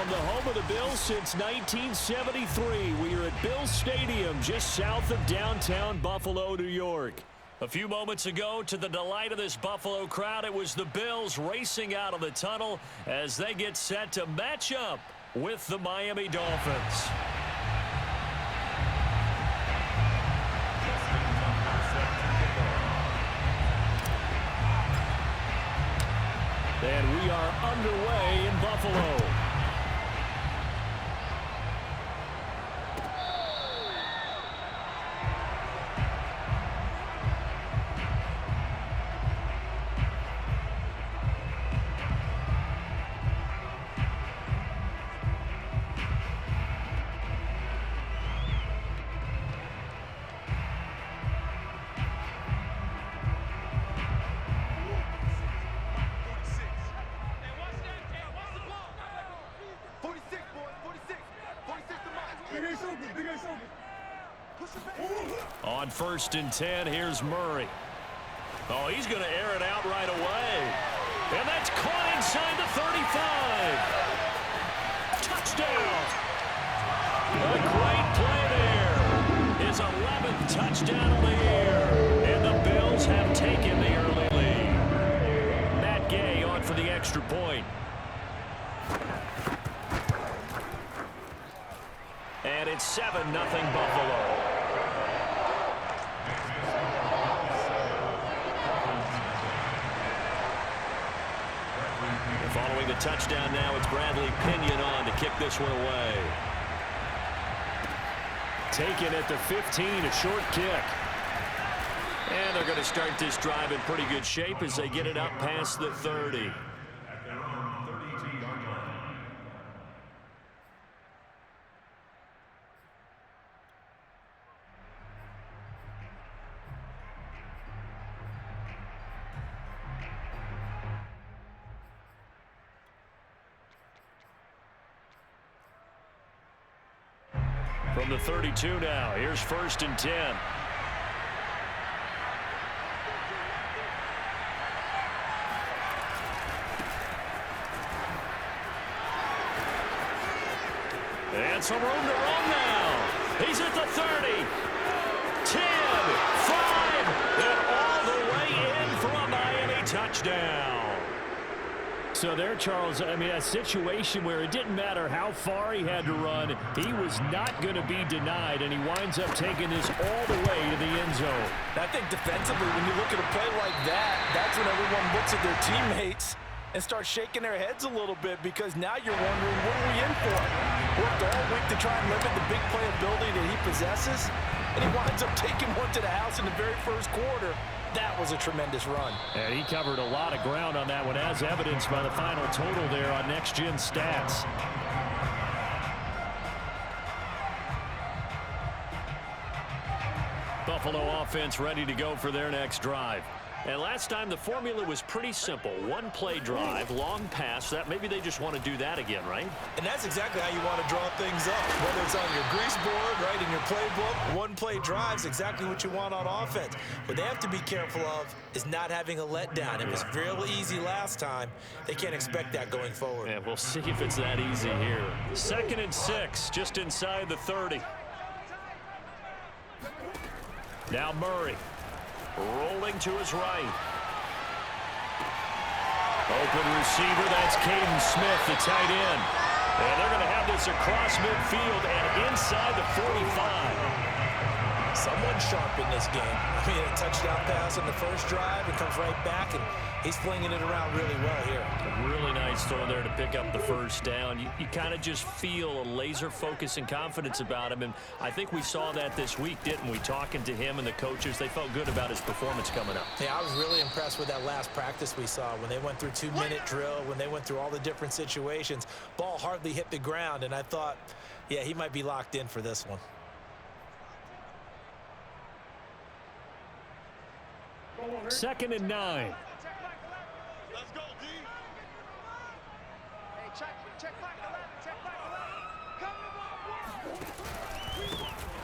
from the home of the Bills since 1973. We are at Bills Stadium just south of downtown Buffalo, New York. A few moments ago, to the delight of this Buffalo crowd, it was the Bills racing out of the tunnel as they get set to match up with the Miami Dolphins. And we are underway in Buffalo. On 1st and 10, here's Murray. Oh, he's going to air it out right away. And that's caught inside the 35. Touchdown. A great play there. His 11th touchdown of the year. And the Bills have taken the early lead. Matt Gay on for the extra point. And it's 7-0 Buffalo. Following the touchdown now, it's Bradley Pinion on to kick this one away. Taken at the 15, a short kick. And they're going to start this drive in pretty good shape as they get it up past the 30. From the 32 now, here's 1st and 10. And some room to run now. He's at the 30, 10, 5, and all the way in for a Miami touchdown. So there, Charles, I mean, a situation where it didn't matter how far he had to run, he was not going to be denied, and he winds up taking this all the way to the end zone. I think defensively, when you look at a play like that, that's when everyone looks at their teammates and starts shaking their heads a little bit, because now you're wondering, what are we in for? Worked all week to try and limit the big play ability that he possesses, and he winds up taking one to the house in the very first quarter. That was a tremendous run. And he covered a lot of ground on that one, as evidenced by the final total there on Next Gen Stats. Buffalo offense ready to go for their next drive. And last time the formula was pretty simple. One play drive, long pass. That maybe they just want to do that again, right? And that's exactly how you want to draw things up. Whether it's on your grease board, right, in your playbook, one play drive is exactly what you want on offense. What they have to be careful of is not having a letdown. It was real easy last time. They can't expect that going forward. Yeah, we'll see if it's that easy here. 2nd and 6, just inside the 30. Now Murray. Rolling to his right. Open receiver, that's Caden Smith, the tight end. And they're going to have this across midfield and inside the 45. Someone sharp in this game. I mean, a touchdown pass on the first drive. It comes right back, and he's flinging it around really well here. A really nice throw there to pick up the first down. You kind of just feel a laser focus and confidence about him, and I think we saw that this week, didn't we? Talking to him and the coaches, they felt good about his performance coming up. Yeah, I was really impressed with that last practice we saw when they went through 2-minute drill, when they went through all the different situations. Ball hardly hit the ground, and I thought, yeah, he might be locked in for this one. 2nd and 9. Let's go, D. Hey, check back 11, check back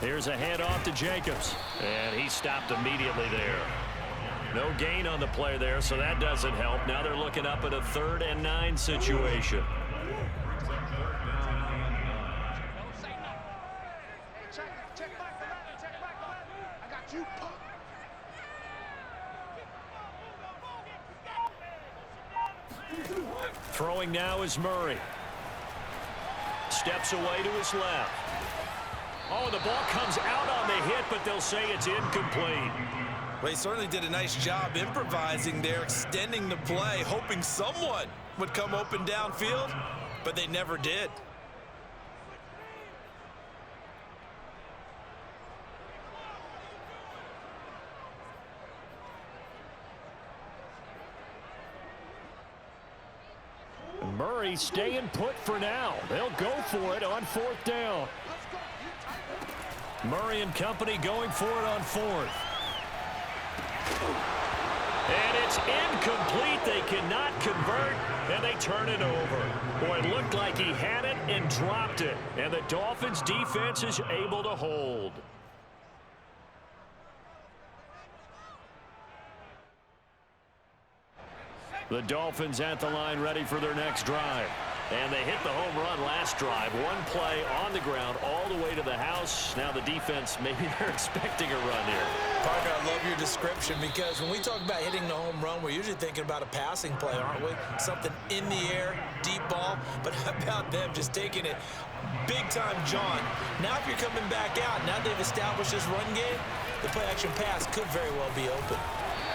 11. Here's a handoff to Jacobs, and he stopped immediately there. No gain on the play there, so that doesn't help. Now they're looking up at a 3rd and 9 situation. You punk. Throwing now is Murray. Steps away to his left. Oh, the ball comes out on the hit, but they'll say it's incomplete. Well, he certainly did a nice job improvising there, extending the play, hoping someone would come open downfield, but they never did. Murray staying put for now. They'll go for it on fourth down. Murray and company going for it on fourth. And it's incomplete. They cannot convert, and they turn it over. Boy, it looked like he had it and dropped it. And the Dolphins' defense is able to hold. The Dolphins at the line ready for their next drive. And they hit the home run last drive. One play on the ground all the way to the house. Now the defense, maybe they're expecting a run here. Parker, I love your description because when we talk about hitting the home run, we're usually thinking about a passing play, aren't we? Something in the air, deep ball. But how about them just taking it big time, John? Now if you're coming back out, now they've established this run game, the play-action pass could very well be open.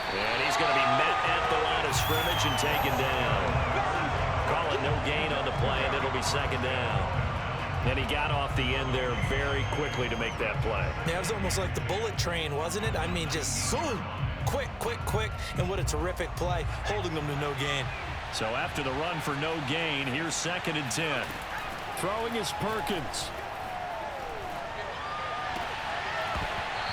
And he's going to be met at the line of scrimmage and taken down. Call it no gain on the play, and it'll be second down. And he got off the end there very quickly to make that play. Yeah, it was almost like the bullet train, wasn't it? I mean, just zoom, quick, and what a terrific play, holding them to no gain. So after the run for no gain, here's 2nd and 10. Throwing is Perkins.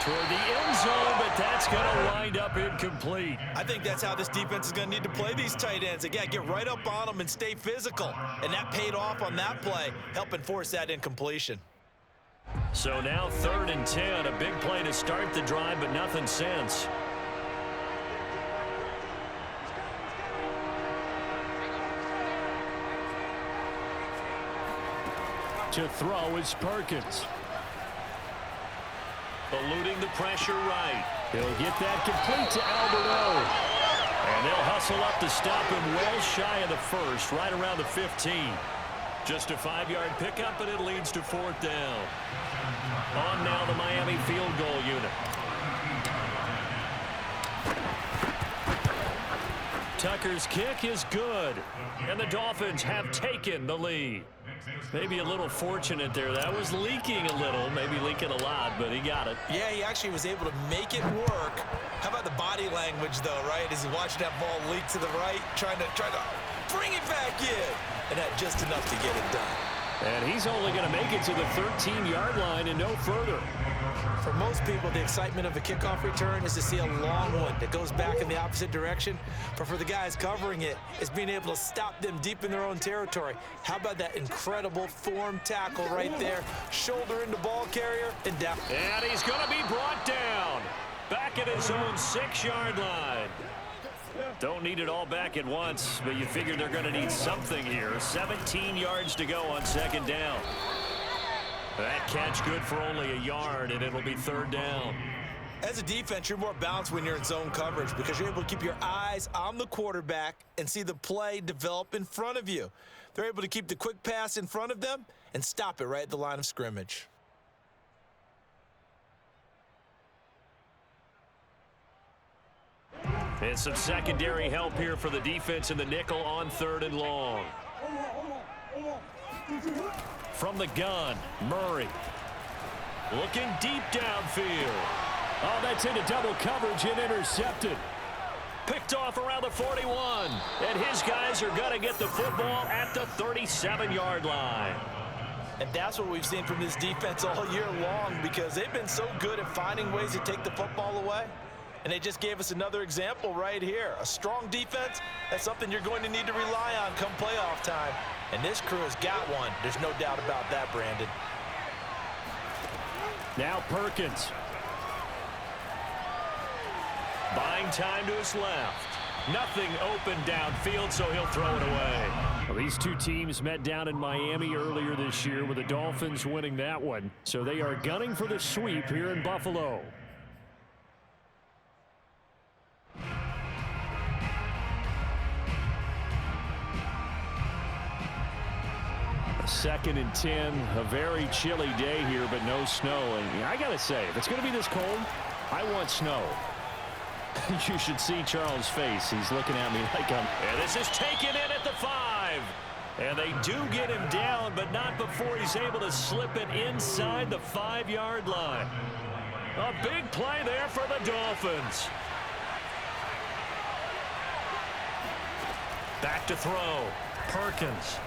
Toward the end zone, but that's going to wind up incomplete. I think that's how this defense is going to need to play these tight ends. Again, get right up on them and stay physical. And that paid off on that play, helping force that incompletion. So now 3rd and 10, a big play to start the drive, but nothing since. To throw is Perkins. Eluding the pressure right. He'll get that complete to Alberto. And they'll hustle up to stop him well shy of the first, right around the 15. Just a 5-yard pickup, and it leads to 4th down. On now the Miami field goal unit. Tucker's kick is good, and the Dolphins have taken the lead. Maybe a little fortunate there. That was leaking a little, maybe leaking a lot, but he got it. Yeah, he actually was able to make it work. How about the body language, though, right? As he watched that ball leak to the right, trying to bring it back in. And that just enough to get it done. And he's only going to make it to the 13-yard line and no further. For most people, the excitement of a kickoff return is to see a long one that goes back in the opposite direction. But for the guys covering it, it's being able to stop them deep in their own territory. How about that incredible form tackle right there? Shoulder into ball carrier and down. And he's going to be brought down. Back at his own 6-yard line. Don't need it all back at once, but you figure they're going to need something here. 17 yards to go on 2nd down. That catch good for only a yard, and it'll be 3rd down. As a defense, you're more balanced when you're in zone coverage because you're able to keep your eyes on the quarterback and see the play develop in front of you. They're able to keep the quick pass in front of them and stop it right at the line of scrimmage. And some secondary help here for the defense in the nickel on 3rd and long. From the gun, Murray. Looking deep downfield. Oh, that's into double coverage and intercepted. Picked off around the 41. And his guys are going to get the football at the 37-yard line. And that's what we've seen from this defense all year long because they've been so good at finding ways to take the football away. And they just gave us another example right here. A strong defense, that's something you're going to need to rely on come playoff time. And this crew has got one. There's no doubt about that, Brandon. Now Perkins. Buying time to his left. Nothing open downfield, so he'll throw it away. Well, these two teams met down in Miami earlier this year with the Dolphins winning that one. So they are gunning for the sweep here in Buffalo. 2nd and 10. A very chilly day here, but no snow. And I got to say, if it's going to be this cold, I want snow. You should see Charles' face. He's looking at me like I'm... And this is taken in at the 5. And they do get him down, but not before he's able to slip it inside the 5-yard line. A big play there for the Dolphins. Back to throw. Perkins.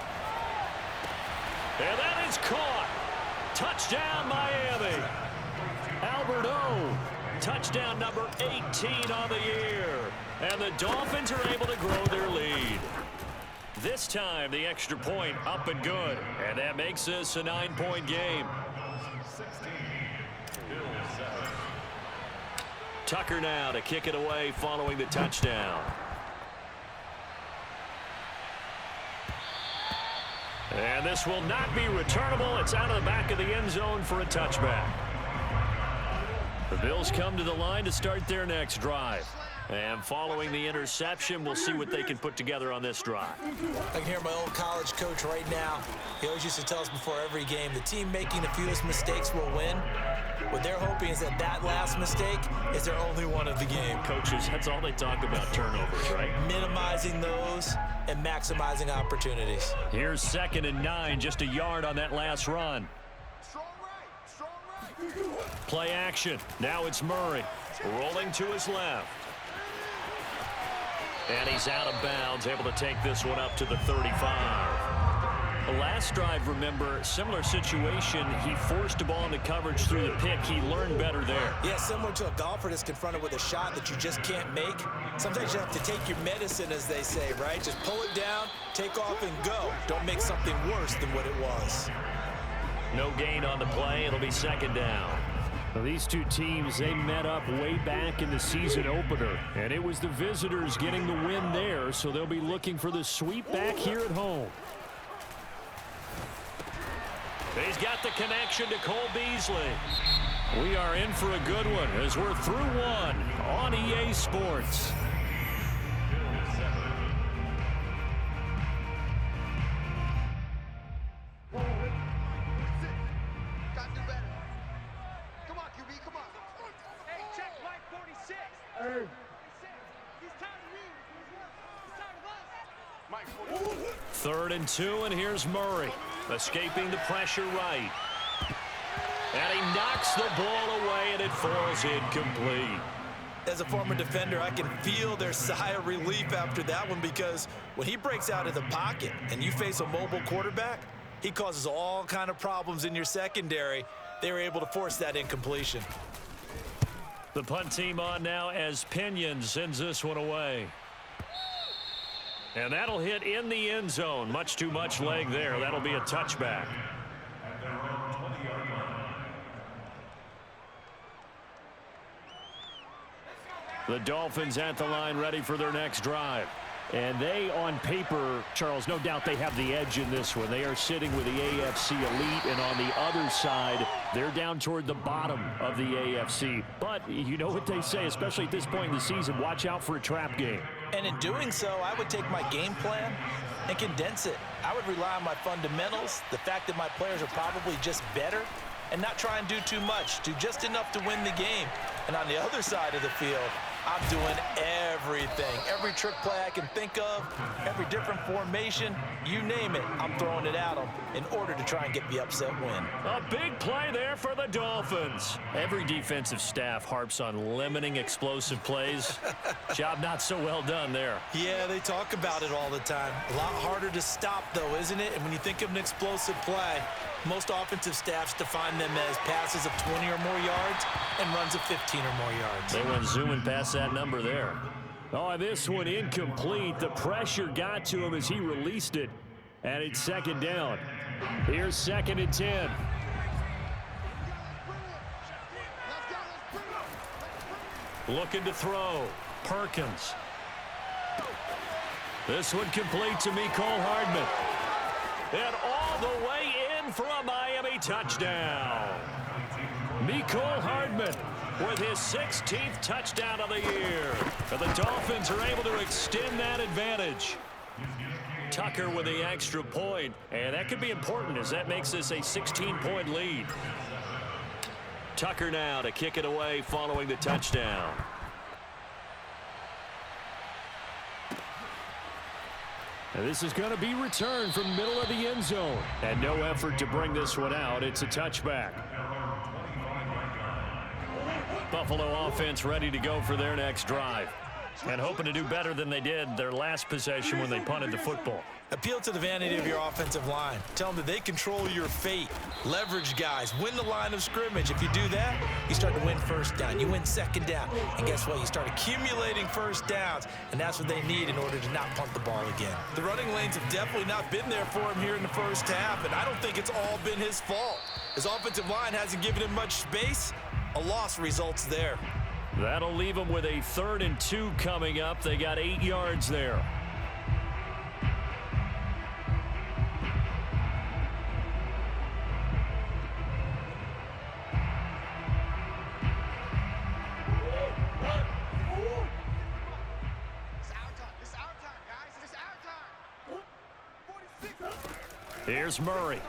And that is caught. Touchdown, Miami. Albert O. Touchdown number 18 on the year. And the Dolphins are able to grow their lead. This time, the extra point up and good. And that makes this a 9-point game. Tucker now to kick it away following the touchdown. And this will not be returnable. It's out of the back of the end zone for a touchback. The Bills come to the line to start their next drive. And following the interception, we'll see what they can put together on this drive. I can hear my old college coach right now. He always used to tell us before every game, the team making the fewest mistakes will win. What they're hoping is that that last mistake is their only one of the game. Coaches, that's all they talk about, turnovers, right? Minimizing those and maximizing opportunities. Here's 2nd and 9, just a yard on that last run. Strong right, strong right. Play action. Now it's Murray rolling to his left. And he's out of bounds, able to take this one up to the 35. The last drive, remember, similar situation. He forced a ball into coverage through the pick. He learned better there. Yeah, similar to a golfer that's confronted with a shot that you just can't make. Sometimes you have to take your medicine, as they say, right? Just pull it down, take off, and go. Don't make something worse than what it was. No gain on the play. It'll be 2nd down. Well, these two teams, they met up way back in the season opener, and it was the visitors getting the win there, so they'll be looking for the sweep back here at home. He's got the connection to Cole Beasley. We are in for a good one as we're through one on EA Sports. Third and 2, and here's Murray, escaping the pressure right. And he knocks the ball away, and it falls incomplete. As a former defender, I can feel their sigh of relief after that one, because when he breaks out of the pocket and you face a mobile quarterback, he causes all kind of problems in your secondary. They were able to force that incompletion. The punt team on now as Pinion sends this one away. And that'll hit in the end zone. Much too much leg there. That'll be a touchback. The Dolphins at the line, ready for their next drive. And they, on paper, Charles, no doubt they have the edge in this one. They are sitting with the AFC elite, and on the other side, they're down toward the bottom of the AFC. But you know what they say, especially at this point in the season, watch out for a trap game. And in doing so, I would take my game plan and condense it. I would rely on my fundamentals, the fact that my players are probably just better, and not try and do too much, do just enough to win the game. And on the other side of the field, I'm doing everything. Every trick play I can think of, every different formation, you name it, I'm throwing it at them in order to try and get the upset win. A big play there for the Dolphins. Every defensive staff harps on limiting explosive plays. Job not so well done there. Yeah, they talk about it all the time. A lot harder to stop, though, isn't it? And when you think of an explosive play, most offensive staffs define them as passes of 20 or more yards and runs of 15 or more yards. They went zooming past that number there. Oh, this one incomplete. The pressure got to him as he released it, and it's 2nd down. Here's 2nd and 10. Looking to throw. Perkins. This one complete to Mecole Hardman. And all the way in for a Miami touchdown. Mecole Hardman with his 16th touchdown of the year. And the Dolphins are able to extend that advantage. Tucker with the extra point, and that could be important as that makes this a 16-point lead. Tucker now to kick it away following the touchdown. And this is going to be returned from middle of the end zone. And no effort to bring this one out. It's a touchback. Buffalo offense ready to go for their next drive. And hoping to do better than they did their last possession when they punted the football. Appeal to the vanity of your offensive line. Tell them that they control your fate. Leverage guys. Win the line of scrimmage. If you do that, you start to win first down. You win second down. And guess what? You start accumulating first downs. And that's what they need in order to not punt the ball again. The running lanes have definitely not been there for him here in the first half. And I don't think it's all been his fault. His offensive line hasn't given him much space. A loss results there. That'll leave them with a 3rd and 2 coming up. They got 8 yards there. Here's Murray.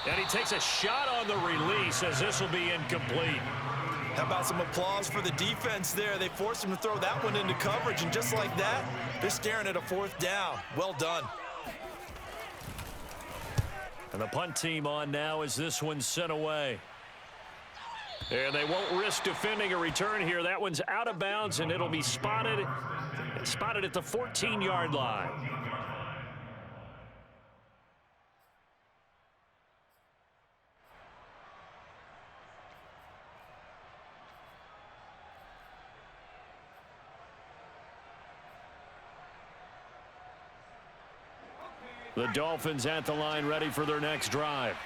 And he takes a shot on the release as this will be incomplete. How about some applause for the defense there? They forced him to throw that one into coverage, and just like that, they're staring at a 4th down. Well done. And the punt team on now as this one's sent away. And they won't risk defending a return here. That one's out of bounds, and it'll be spotted at the 14-yard line. The Dolphins at the line ready for their next drive.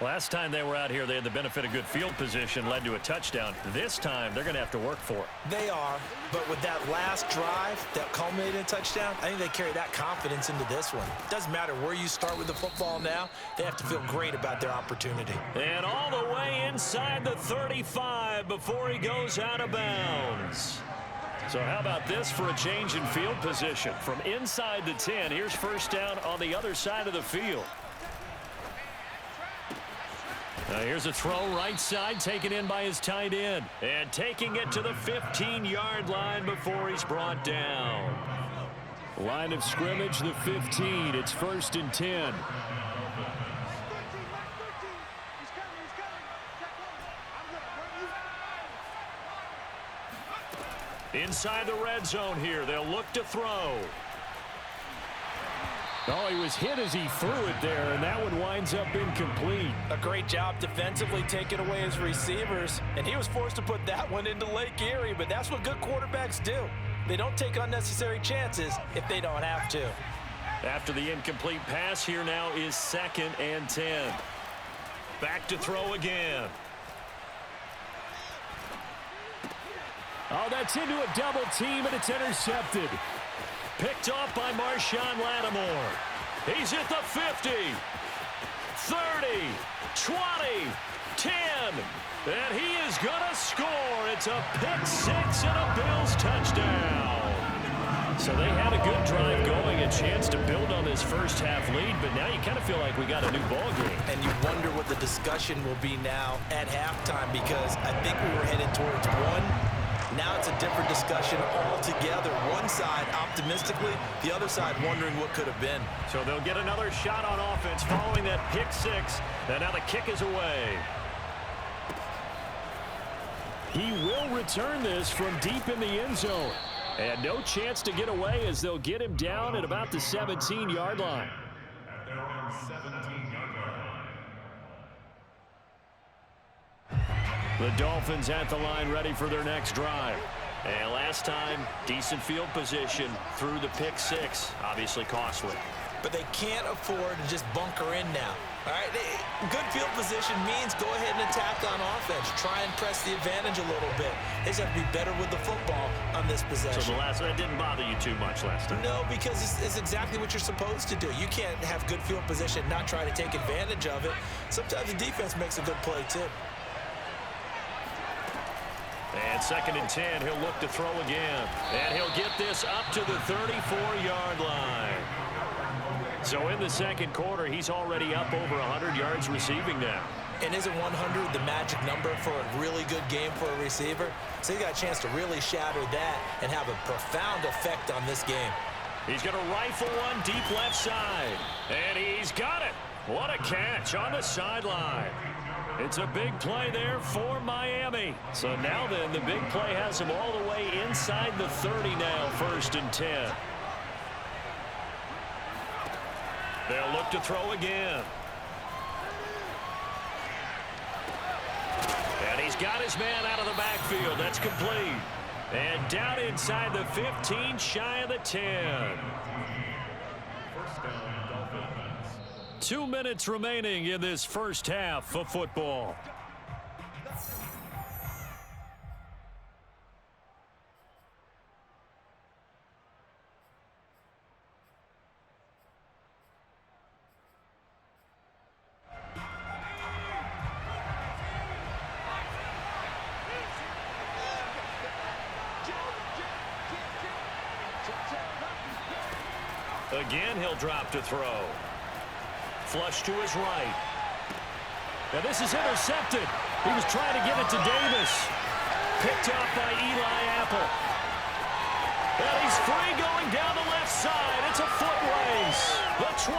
Last time they were out here, they had the benefit of good field position, led to a touchdown. This time, they're going to have to work for it. They are, but with that last drive that culminated in a touchdown, I think they carry that confidence into this one. Doesn't matter where you start with the football now, they have to feel great about their opportunity. And all the way inside the 35 before he goes out of bounds. So how about this for a change in field position? From inside the 10, here's first down on the other side of the field. Here's a throw right side, taken in by his tight end. And taking it to the 15-yard line before he's brought down. Line of scrimmage, the 15. It's 1st and 10. Inside the red zone here, they'll look to throw. Oh, he was hit as he threw it there, and that one winds up incomplete. A great job defensively taking away his receivers, and he was forced to put that one into Lake Erie, but that's what good quarterbacks do. They don't take unnecessary chances if they don't have to. After the incomplete pass, here now is 2nd and 10. Back to throw again. Oh, that's into a double team, and it's intercepted. Picked off by Marshawn Lattimore. He's at the 50, 30, 20, 10, and he is going to score. It's a pick 6 and a Bills touchdown. So they had a good drive going, a chance to build on this first half lead, but now you kind of feel like we got a new ball game. And you wonder what the discussion will be now at halftime, because I think we were headed towards one. Now it's a different discussion altogether. One side optimistically, the other side wondering what could have been. So they'll get another shot on offense following that pick 6. And now the kick is away. He will return this from deep in the end zone. And no chance to get away as they'll get him down at about the 17-yard line. At their own 17-yard line. The Dolphins at the line ready for their next drive. And last time, decent field position through the pick 6. Obviously costly. But they can't afford to just bunker in now. All right, good field position means go ahead and attack on offense. Try and press the advantage a little bit. They just have to be better with the football on this possession. So the last one didn't bother you too much last time? No, because it's exactly what you're supposed to do. You can't have good field position, not try to take advantage of it. Sometimes the defense makes a good play too. And 2nd and 10, he'll look to throw again. And he'll get this up to the 34-yard line. So in the second quarter, he's already up over 100 yards receiving now. And isn't 100 the magic number for a really good game for a receiver? So he got a chance to really shatter that and have a profound effect on this game. He's going to rifle one deep left side. And he's got it. What a catch on the sideline. It's a big play there for Miami. So now then, the big play has him all the way inside the 30 now, 1st and 10. They'll look to throw again. And he's got his man out of the backfield. That's complete. And down inside the 15, shy of the 10. 2 minutes remaining in this first half of football. Again, he'll drop to throw. Flush to his right. Now this is intercepted. He was trying to get it to Davis. Picked up by Eli Apple. And he's free going down the left side. It's a foot race. The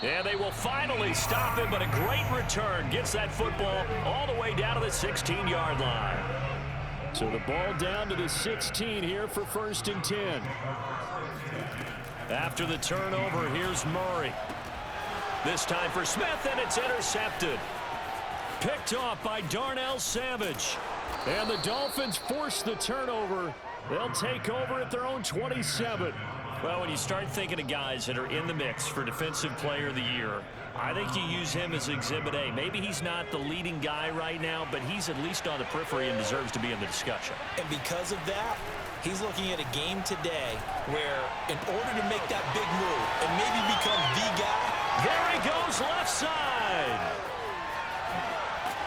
20. And they will finally stop him, but a great return. Gets that football all the way down to the 16-yard line. So the ball down to the 16 here for 1st and 10. After the turnover, here's Murray. This time for Smith, and it's intercepted. Picked off by Darnell Savage. And the Dolphins force the turnover. They'll take over at their own 27. Well, when you start thinking of guys that are in the mix for Defensive Player of the Year, I think you use him as Exhibit A. Maybe he's not the leading guy right now, but he's at least on the periphery and deserves to be in the discussion. And because of that, he's looking at a game today where in order to make that big move and maybe become the guy, there he goes left side.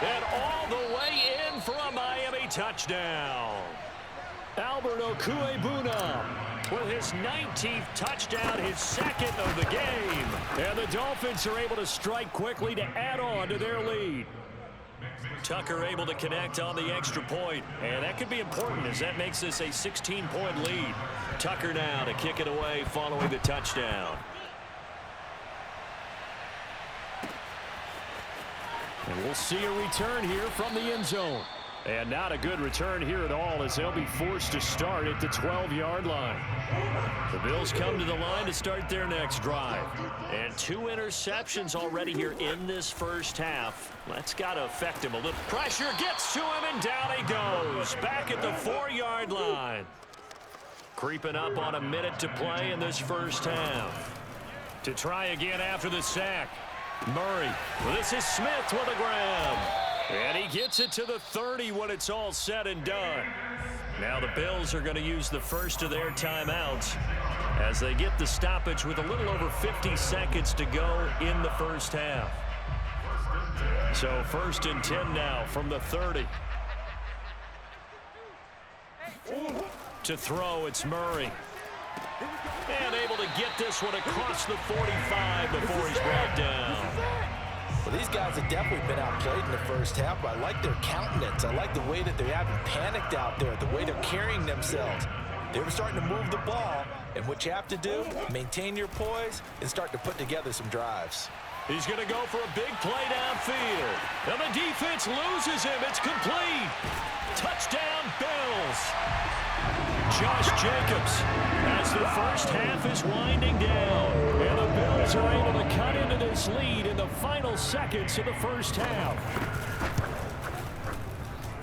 And all the way in for a Miami touchdown. Albert Okuebuna with his 19th touchdown, his 2nd of the game. And the Dolphins are able to strike quickly to add on to their lead. Tucker able to connect on the extra point, and that could be important as that makes this a 16-point lead. Tucker now to kick it away following the touchdown. And we'll see a return here from the end zone. And not a good return here at all as they'll be forced to start at the 12-yard line. The Bills come to the line to start their next drive. And 2 interceptions already here in this first half. That's got to affect him a little. Pressure gets to him, and down he goes. Back at the 4-yard line. Creeping up on a minute to play in this first half. To try again after the sack. Murray. Well, this is Smith with a grab. And he gets it to the 30 when it's all said and done. Now the Bills are going to use the first of their timeouts as they get the stoppage with a little over 50 seconds to go in the first half. So 1st and 10 now from the 30. To throw, it's Murray. And able to get this one across the 45 before he's brought down. Well, these guys have definitely been outplayed in the first half, but I like their countenance. I like the way that they haven't panicked out there, the way they're carrying themselves. They were starting to move the ball, and what you have to do, maintain your poise and start to put together some drives. He's going to go for a big play downfield. And the defense loses him. It's complete. Touchdown, Bills. Josh Jacobs as the first half is winding down. And the Bills are able to cut into this lead in the final seconds of the first half.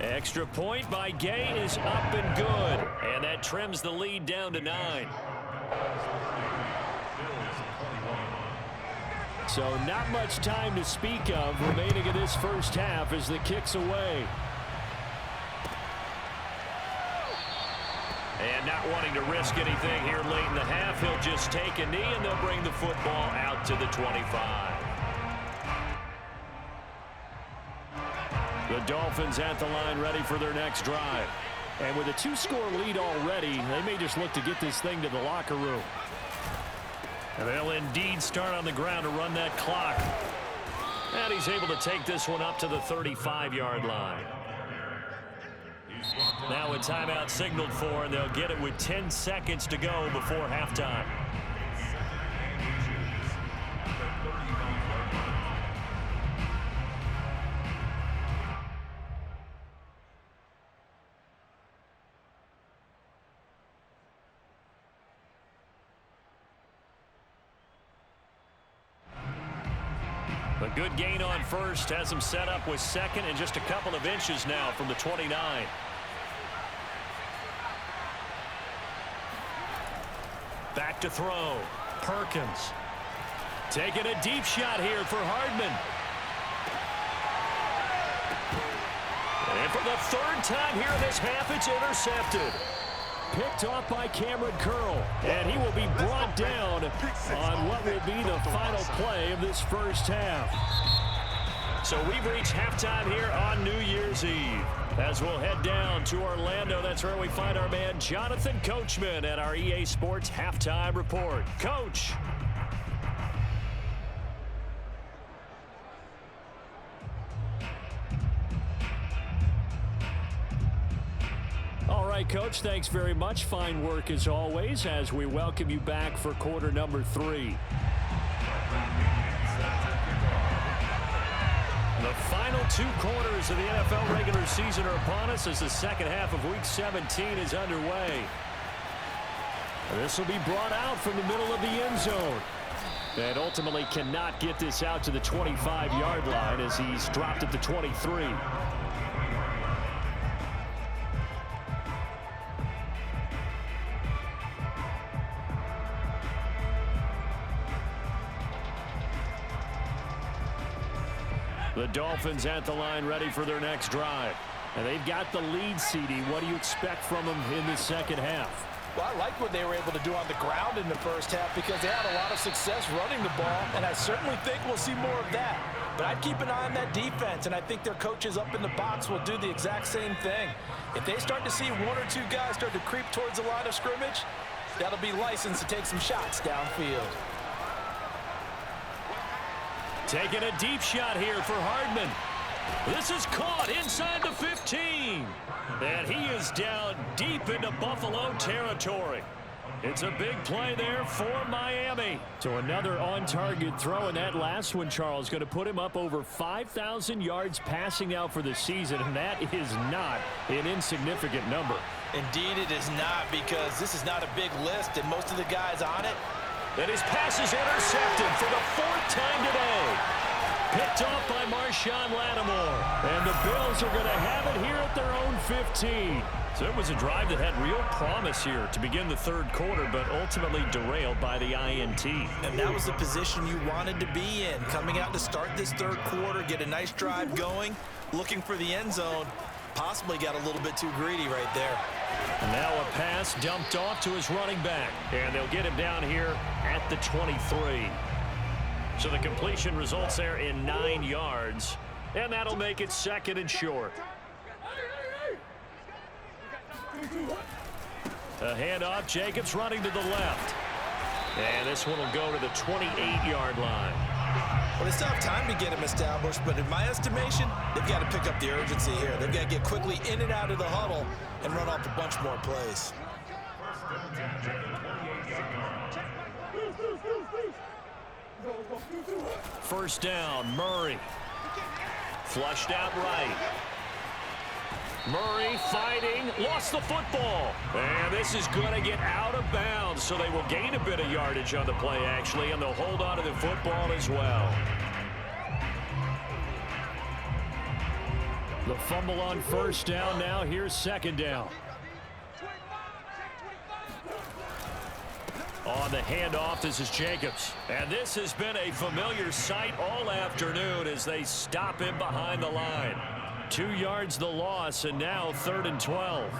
Extra point by Gay is up and good. And that trims the lead down to 9. So not much time to speak of remaining in this first half as the kick's away. And not wanting to risk anything here late in the half, he'll just take a knee and they'll bring the football out to the 25. The Dolphins at the line ready for their next drive. And with a 2-score lead already, they may just look to get this thing to the locker room. And they'll indeed start on the ground to run that clock. And he's able to take this one up to the 35-yard line. Now a timeout signaled for, and they'll get it with 10 seconds to go before halftime. A good gain on first has him set up with second and just a couple of inches now from the 29. Back to throw. Perkins. Taking a deep shot here for Hardman. And for the third time here in this half, it's intercepted. Picked off by Cameron Curl, and he will be brought down on what will be the final play of this first half. So we've reached halftime here on New Year's Eve. As we'll head down to Orlando, that's where we find our man Jonathan Coachman at our EA Sports Halftime Report. Coach. All right, Coach, thanks very much. Fine work as always as we welcome you back for quarter number 3. The final 2 quarters of the NFL regular season are upon us as the second half of Week 17 is underway. This will be brought out from the middle of the end zone. And ultimately cannot get this out to the 25-yard line as he's dropped at the 23. The Dolphins at the line ready for their next drive. And they've got the lead, CD. What do you expect from them in the second half? Well, I like what they were able to do on the ground in the first half because they had a lot of success running the ball, and I certainly think we'll see more of that. But I'd keep an eye on that defense, and I think their coaches up in the box will do the exact same thing. If they start to see 1 or 2 guys start to creep towards the line of scrimmage, that'll be licensed to take some shots downfield. Taking a deep shot here for Hardman. This is caught inside the 15. And he is down deep into Buffalo territory. It's a big play there for Miami. So another on-target throw, and that last one, Charles, going to put him up over 5,000 yards passing out for the season, and that is not an insignificant number. Indeed it is not, because this is not a big list, and most of the guys on it. And his pass is intercepted for the 4th time today. Picked off by Marshawn Lattimore. And the Bills are going to have it here at their own 15. So it was a drive that had real promise here to begin the 3rd quarter, but ultimately derailed by the INT. And that was the position you wanted to be in. Coming out to start this 3rd quarter, get a nice drive going, looking for the end zone. Possibly got a little bit too greedy right there. And now a pass dumped off to his running back. And they'll get him down here at the 23. So the completion results there in 9 yards. And that'll make it 2nd and short. A handoff, Jacobs running to the left. And this one will go to the 28-yard line. Well, they still have time to get him established, but in my estimation, they've got to pick up the urgency here. They've got to get quickly in and out of the huddle and run off a bunch more plays. First down, Murray. Flushed out right. Murray fighting, lost the football. And this is going to get out of bounds, so they will gain a bit of yardage on the play, actually, and they'll hold on to the football as well. The fumble on first down now. Here's 2nd down. On the handoff, this is Jacobs. And this has been a familiar sight all afternoon as they stop him behind the line. 2 yards the loss, and now 3rd and 12.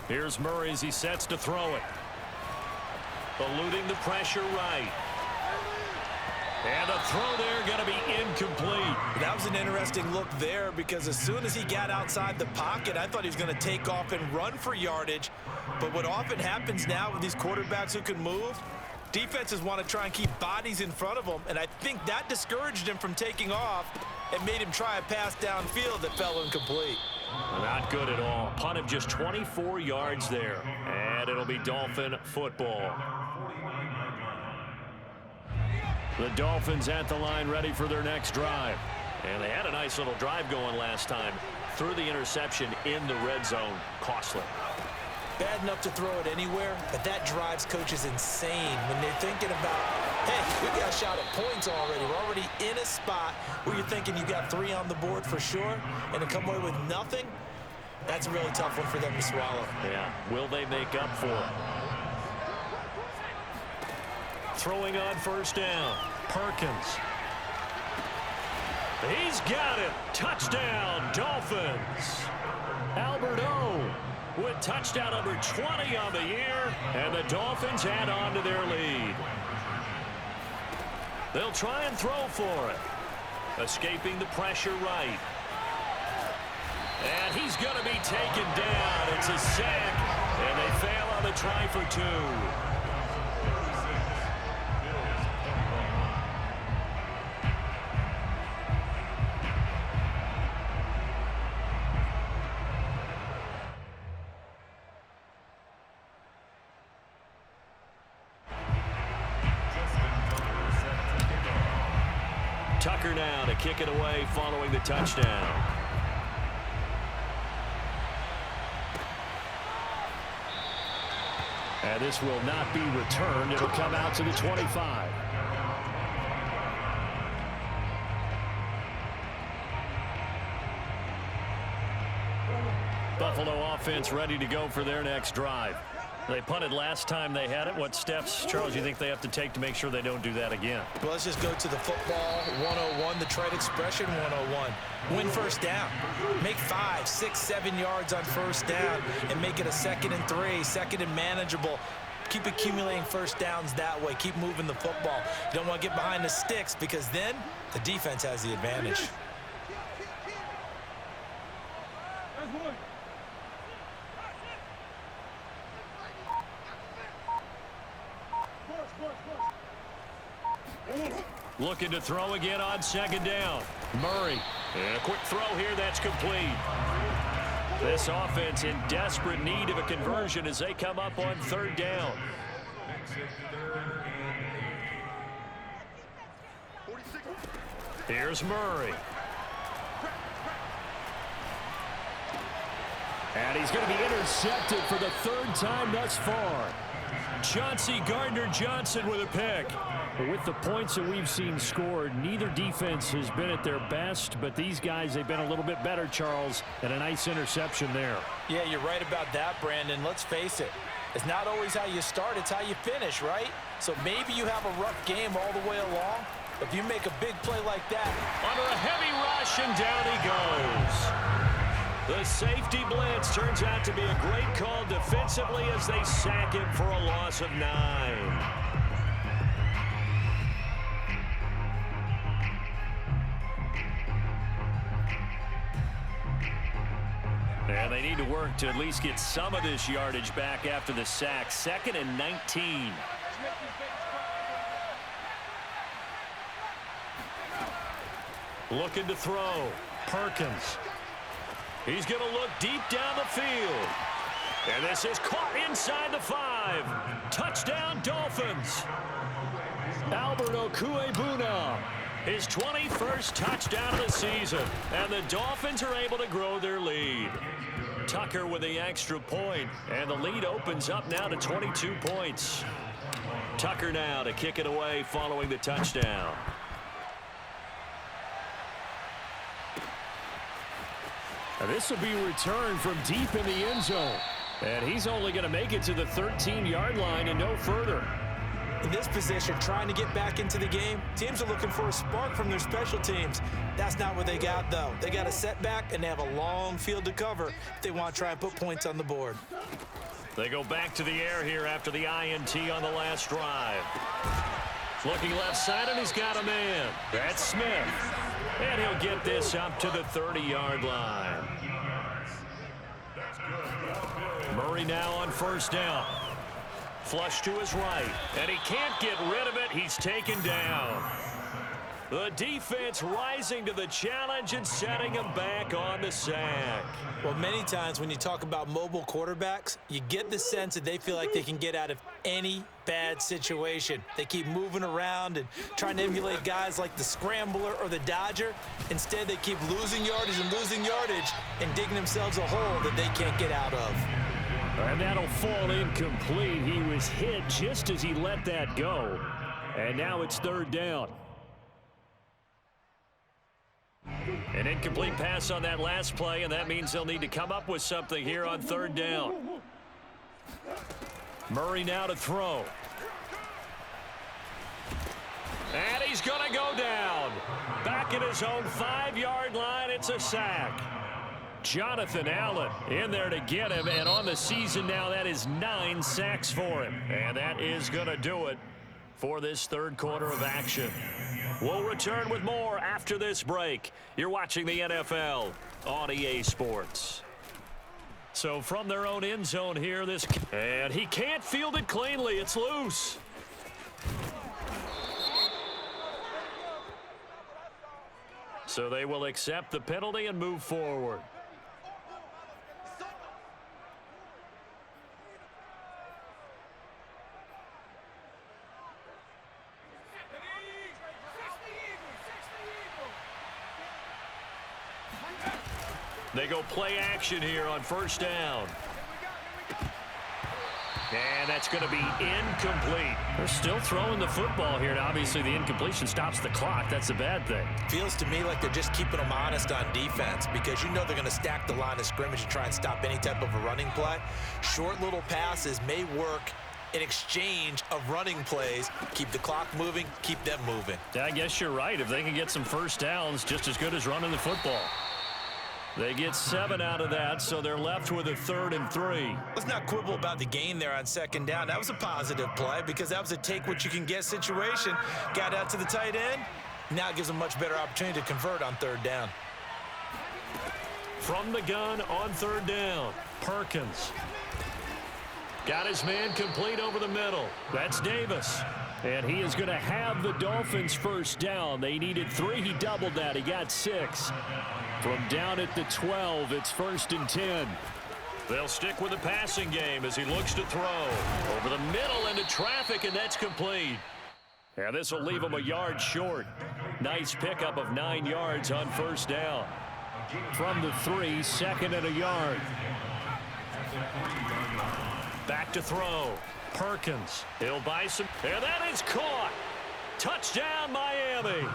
Here's Murray as he sets to throw it. Eluding the pressure right. And the throw there going to be incomplete. That was an interesting look there because as soon as he got outside the pocket, I thought he was going to take off and run for yardage. But what often happens now with these quarterbacks who can move, defenses want to try and keep bodies in front of them, and I think that discouraged him from taking off and made him try a pass downfield that fell incomplete. Not good at all. Punt of just 24 yards there. And it'll be Dolphin football. The Dolphins at the line ready for their next drive. And they had a nice little drive going last time. Threw the interception in the red zone. Costly. Bad enough to throw it anywhere, but that drives coaches insane when they're thinking about, hey, we got a shot at points already. We're already in a spot where you're thinking you got 3 on the board for sure, and to come away with nothing, that's a really tough one for them to swallow. Yeah, will they make up for it? Throwing on first down, Perkins. He's got it. Touchdown, Dolphins. Albert O with touchdown number 20 on the year, and the Dolphins add on to their lead. They'll try and throw for it. Escaping the pressure right. And he's going to be taken down. It's a sack, and they fail on the try for 2. Tucker now to kick it away following the touchdown. And this will not be returned. It'll come out to the 25. Buffalo offense ready to go for their next drive. They punted last time they had it. What steps, Charles, do you think they have to take to make sure they don't do that again? Well, let's just go to the football 101, the trade expression 101. Win first down. Make 5, 6, 7 yards on first down and make it a 2nd and 3, 2nd and manageable. Keep accumulating first downs that way. Keep moving the football. You don't want to get behind the sticks because then the defense has the advantage. Looking to throw again on 2nd down. Murray. And a quick throw here that's complete. This offense in desperate need of a conversion as they come up on 3rd down. Here's Murray. And he's going to be intercepted for the 3rd time thus far. Chauncey Gardner-Johnson with a pick. With the points that we've seen scored, neither defense has been at their best, but these guys, they've been a little bit better, Charles, and a nice interception there. Yeah, you're right about that, Brandon. Let's face it. It's not always how you start, it's how you finish, right? So maybe you have a rough game all the way along. If you make a big play like that. Under a heavy rush, and down he goes. The safety blitz turns out to be a great call defensively as they sack him for a loss of 9. And they need to work to at least get some of this yardage back after the sack. 2nd and 19. Looking to throw. Perkins. He's going to look deep down the field. And this is caught inside the 5. Touchdown, Dolphins. Albert Okuebuna. His 21st touchdown of the season. And the Dolphins are able to grow their lead. Tucker with the extra point. And the lead opens up now to 22 points. Tucker now to kick it away following the touchdown. And this will be returned from deep in the end zone. And he's only going to make it to the 13-yard line and no further. In this position, trying to get back into the game, teams are looking for a spark from their special teams. That's not what they got, though. They got a setback, and they have a long field to cover if they want to try and put points on the board. They go back to the air here after the INT on the last drive. Looking left side, and he's got a man. That's Smith. And he'll get this up to the 30-yard line. Murray now on first down. Flush to his right, and he can't get rid of it. He's taken down. The defense rising to the challenge and setting him back on the sack. Well, many times when you talk about mobile quarterbacks, you get the sense that they feel like they can get out of any bad situation. They keep moving around and trying to emulate guys like the Scrambler or the Dodger. Instead, they keep losing yardage and digging themselves a hole that they can't get out of. And that'll fall incomplete. He was hit just as he let that go. And now it's third down. An incomplete pass on that last play, and that means they'll need to come up with something here on third down. Murray now to throw. And he's going to go down. Back at his own 5-yard line, it's a sack. Jonathan Allen in there to get him, and on the season now, that is 9 sacks for him. And that is going to do it for this third quarter of action. We'll return with more after this break. You're watching the NFL on EA Sports. So from their own end zone here, and he can't field it cleanly. It's loose. So they will accept the penalty and move forward. They go play action here on first down. And that's going to be incomplete. They're still throwing the football here, and obviously the incompletion stops the clock. That's a bad thing. Feels to me like they're just keeping them honest on defense because you know they're going to stack the line of scrimmage and try and stop any type of a running play. Short little passes may work in exchange of running plays. Keep the clock moving, keep them moving. Yeah, I guess you're right. If they can get some first downs, just as good as running the football. They get 7 out of that, so they're left with a 3rd and 3. Let's not quibble about the gain there on second down. That was a positive play because that was a take-what-you-can-get situation. Got out to the tight end. Now it gives them a much better opportunity to convert on third down. From the gun on third down, Perkins. Got his man complete over the middle. That's Davis. And he is going to have the Dolphins first down. They needed 3. He doubled that. He got 6. From down at the 12, it's 1st and 10. They'll stick with the passing game as he looks to throw. Over the middle into traffic, and that's complete. And this will leave him a yard short. Nice pickup of 9 yards on first down. From the 3, 2nd and a yard. Back to throw. Perkins. He'll buy some. And that is caught. Touchdown, Miami.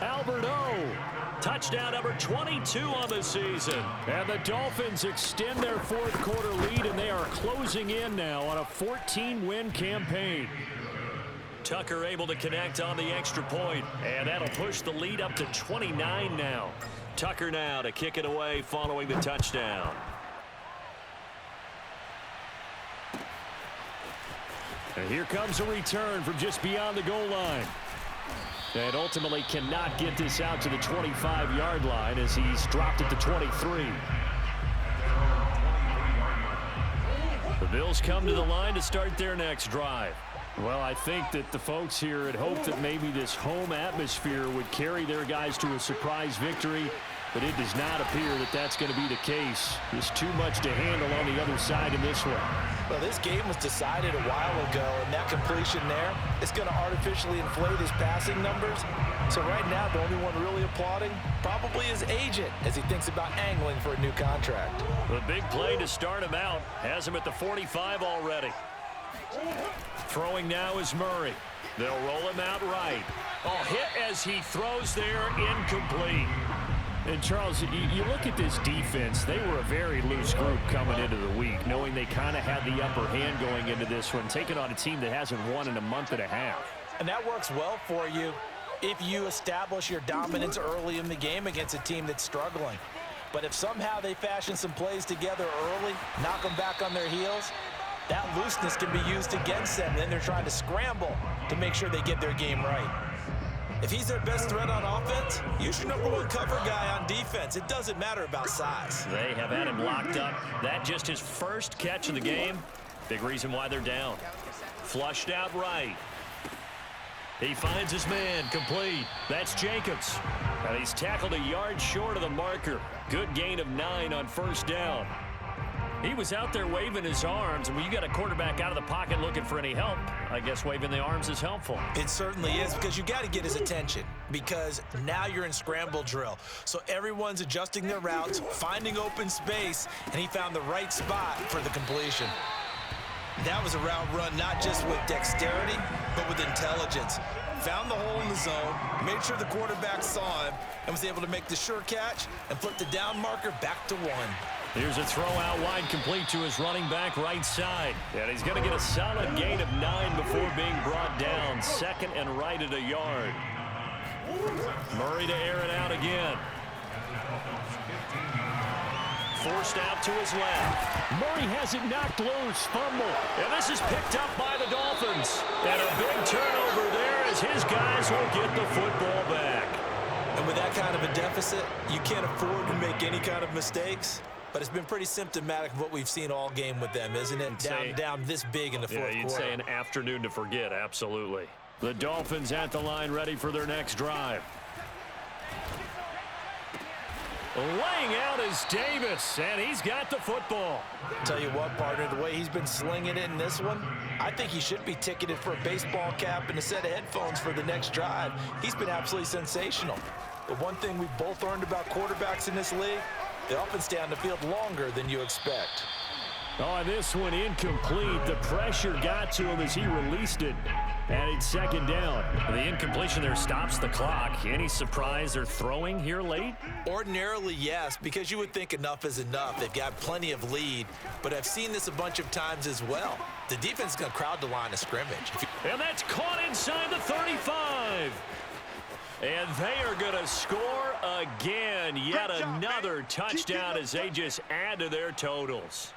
Albert O. Touchdown number 22 on the season. And the Dolphins extend their 4th quarter lead, and they are closing in now on a 14-win campaign. Tucker able to connect on the extra point, and that'll push the lead up to 29 now. Tucker now to kick it away following the touchdown. And here comes a return from just beyond the goal line. And ultimately cannot get this out to the 25-yard line as he's dropped at the 23. The Bills come to the line to start their next drive. Well, I think that the folks here had hoped that maybe this home atmosphere would carry their guys to a surprise victory, but it does not appear that that's going to be the case. There's too much to handle on the other side in this one. Well, this game was decided a while ago, and that completion there is going to artificially inflate his passing numbers. So right now, the only one really applauding probably his agent as he thinks about angling for a new contract. The big play to start him out has him at the 45 already. Throwing now is Murray. They'll roll him out right. Oh, hit as he throws there, incomplete. And, Charles, you look at this defense, they were a very loose group coming into the week, knowing they kind of had the upper hand going into this one, taking on a team that hasn't won in a month and a half. And that works well for you if you establish your dominance early in the game against a team that's struggling. But if somehow they fashion some plays together early, knock them back on their heels, that looseness can be used against them. Then they're trying to scramble to make sure they get their game right. If he's their best threat on offense, use your number one cover guy on defense. It doesn't matter about size. They have had him locked up. That just his first catch of the game. Big reason why they're down. Flushed out right. He finds his man, complete. That's Jacobs. And he's tackled a yard short of the marker. Good gain of 9 on first down. He was out there waving his arms, and when you got a quarterback out of the pocket looking for any help, I guess waving the arms is helpful. It certainly is, because you got to get his attention, because now you're in scramble drill. So everyone's adjusting their routes, finding open space, and he found the right spot for the completion. That was a route run not just with dexterity, but with intelligence. Found the hole in the zone, made sure the quarterback saw him, and was able to make the sure catch and flip the down marker back to 1. Here's a throw out wide, complete to his running back right side. And he's going to get a solid gain of 9 before being brought down. Second and right at a yard. Murray to air it out again. Forced out to his left. Murray has it knocked loose. Fumble. And this is picked up by the Dolphins. And a big turnover there as his guys will get the football back. And with that kind of a deficit, you can't afford to make any kind of mistakes. But it's been pretty symptomatic of what we've seen all game with them, isn't it? Down this big in the fourth quarter. You'd say an afternoon to forget, absolutely. The Dolphins at the line, ready for their next drive. Laying out is Davis, and he's got the football. Tell you what, partner, the way he's been slinging it in this one, I think he should be ticketed for a baseball cap and a set of headphones for the next drive. He's been absolutely sensational. But one thing we've both learned about quarterbacks in this league, they often stay on the field longer than you expect. Oh, this one incomplete. The pressure got to him as he released it. And it's second down. The incompletion there stops the clock. Any surprise they're throwing here late? Ordinarily, yes, because you would think enough is enough. They've got plenty of lead, but I've seen this a bunch of times as well. The defense is going to crowd the line of scrimmage. And that's caught inside the 35. And they are going to score again. Yet another touchdown as they just add to their totals.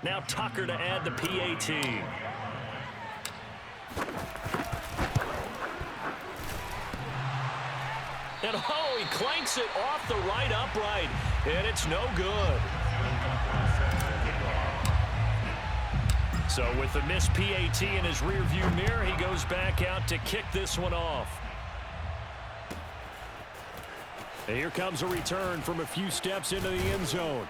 Now Tucker to add the PAT. And oh, he clanks it off the right upright. And it's no good. So with the missed PAT in his rearview mirror, he goes back out to kick this one off. And here comes a return from a few steps into the end zone.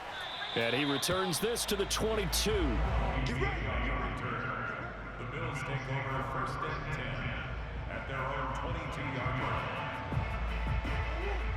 And he returns this to the 22. The Bills take over first and 10 at their own 22-yard line.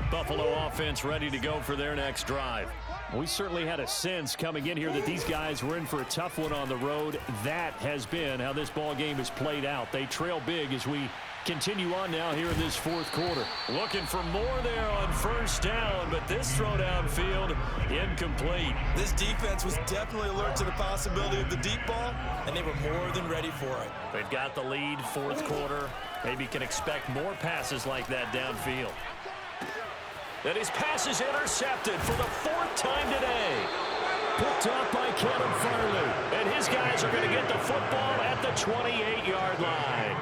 Buffalo offense ready to go for their next drive. We certainly had a sense coming in here that these guys were in for a tough one on the road. That has been how this ball game has played out. They trail big as we continue on now here in this fourth quarter. Looking for more there on first down, but this throw downfield incomplete. This defense was definitely alert to the possibility of the deep ball, and they were more than ready for it. They've got the lead, fourth quarter. Maybe can expect more passes like that downfield. And his pass is intercepted for the fourth time today. Picked off by Caleb Farley. And his guys are going to get the football at the 28-yard line.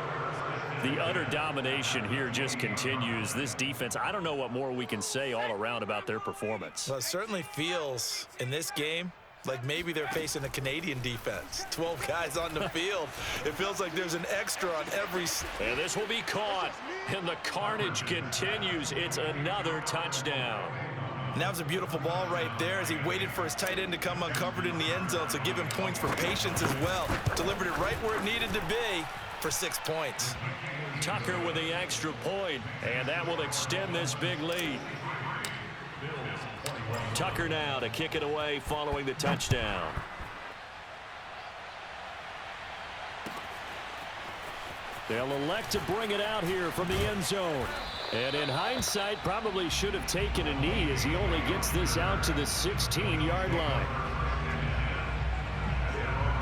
The utter domination here just continues. This defense, I don't know what more we can say all around about their performance. Well, it certainly feels in this game like maybe they're facing a Canadian defense. 12 guys on the field. It feels like there's an extra on every... And this will be caught. And the carnage continues. It's another touchdown. And that was a beautiful ball right there as he waited for his tight end to come uncovered in the end zone, so give him points for patience as well. Delivered it right where it needed to be for 6 points. Tucker with the extra point, and that will extend this big lead. Tucker now to kick it away following the touchdown. They'll elect to bring it out here from the end zone. And in hindsight, probably should have taken a knee as he only gets this out to the 16-yard line.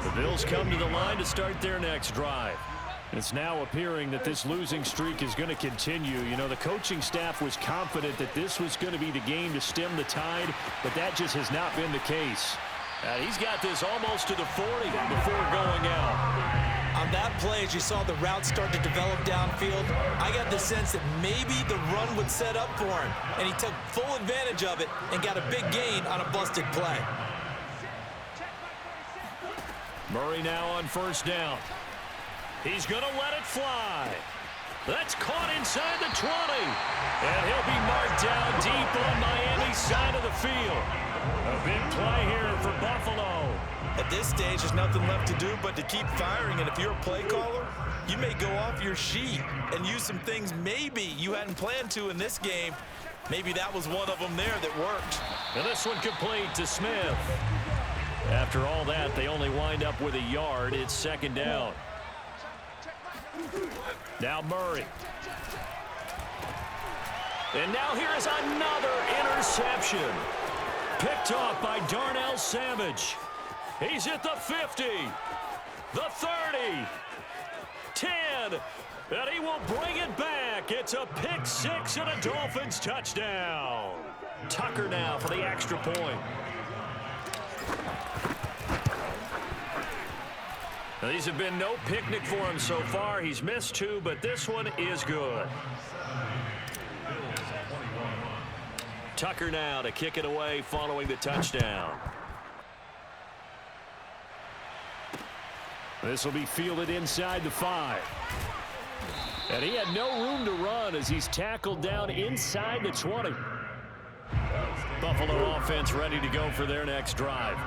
The Bills come to the line to start their next drive. It's now appearing that this losing streak is going to continue. You know, the coaching staff was confident that this was going to be the game to stem the tide, but that just has not been the case. And he's got this almost to the 40 before going out. On that play, as you saw the route start to develop downfield, I got the sense that maybe the run would set up for him, and he took full advantage of it and got a big gain on a busted play. Murray now on first down. He's going to let it fly. That's caught inside the 20. And he'll be marked down deep on Miami's side of the field. A big play here for Buffalo. At this stage, there's nothing left to do but to keep firing. And if you're a play caller, you may go off your sheet and use some things maybe you hadn't planned to in this game. Maybe that was one of them there that worked. And this one complete to Smith. After all that, they only wind up with a yard. It's second down. Now Murray. And now here is another interception. Picked off by Darnell Savage. He's at the 50, the 30, 10, and he will bring it back. It's a pick six and a Dolphins touchdown. Tucker now for the extra point. Now, these have been no picnic for him so far. He's missed two, but this one is good. Tucker now to kick it away following the touchdown. This will be fielded inside the 5. And he had no room to run as he's tackled down inside the 20. Buffalo offense ready to go for their next drive.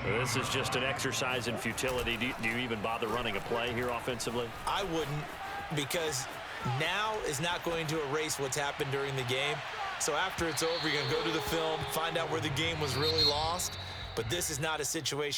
This is just an exercise in futility. Do you even bother running a play here offensively? I wouldn't, because now is not going to erase what's happened during the game. So after it's over, you're going to go to the film, find out where the game was really lost. But this is not a situation